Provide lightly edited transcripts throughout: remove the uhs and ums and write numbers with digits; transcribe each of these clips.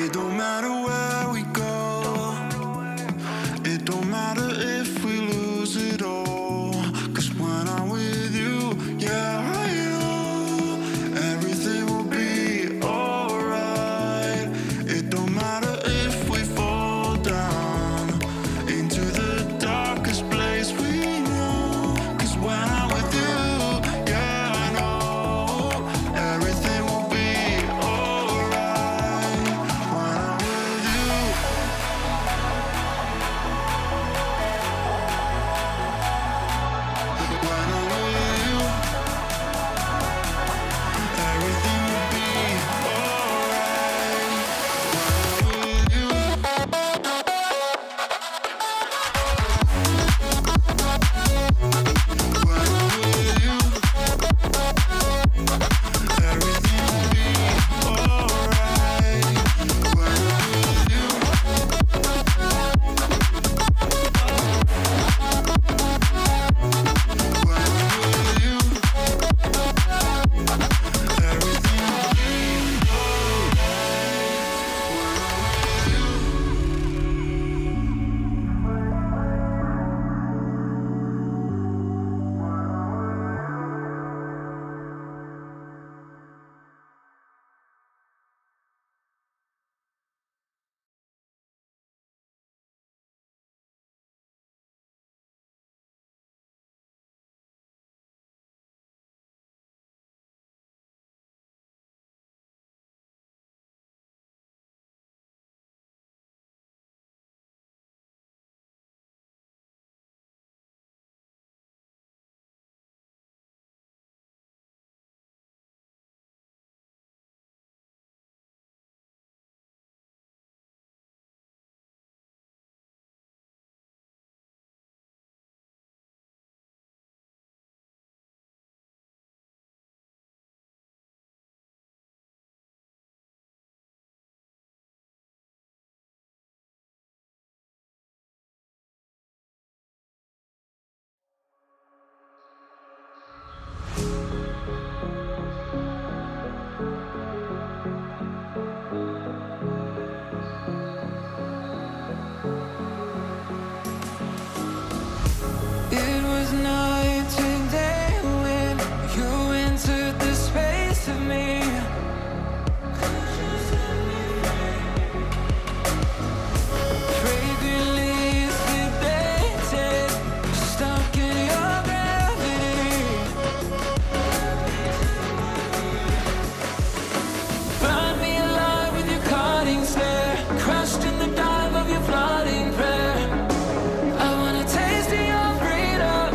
It don't matter where we go. It don't matter if we lose it all. 'Cause when I'm with you, yeah, I know everything will be alright. It don't matter if we fall down into the darkest place we know. 'Cause when I'm with you, yeah, I know everything will be alright. When I'm with you. When I'm with you, everything will be alright. When I'm with you. When I'm with you, everything will be alright. When I'm with you. When I'm with you, everything will be It was night and day when you entered the space of me. Fragrant leaves debated, stuck in your gravity. Burn me alive with your cutting stare, crushed in the dive of your flooding prayer. I wanna taste of your freedom.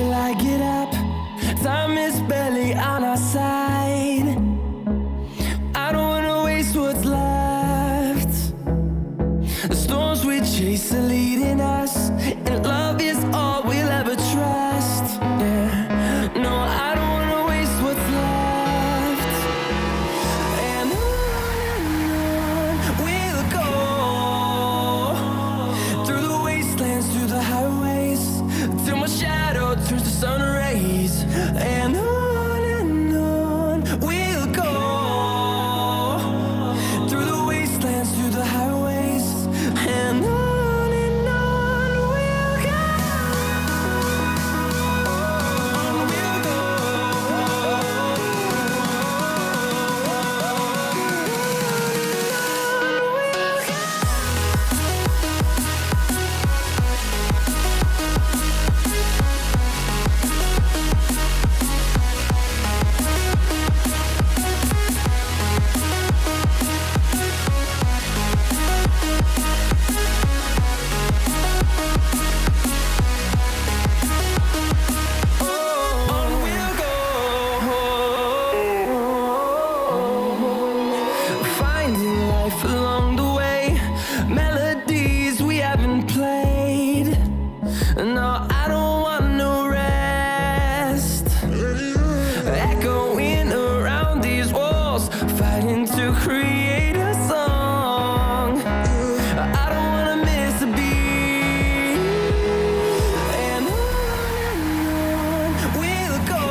till I get up. Time is barely on our side. I don't wanna waste what's left. The storms we chase are leading us, and love is all we'll ever trust. Yeah, no, I don't wanna waste what's left. And on we'll go, through the wastelands, through the highways, till my shadow turns to sun rays. And on we'll go, through the wastelands, through the highways, and on we'll go. On we'll go. Finding life along the way, melodies we haven't played. No, I don't want no rest. Echoing around these walls, fighting to create a song. I don't wanna miss a beat. And on we'll go,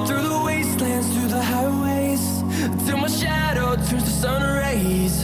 through the wastelands, through the highways, till my shadow turns to sun rays.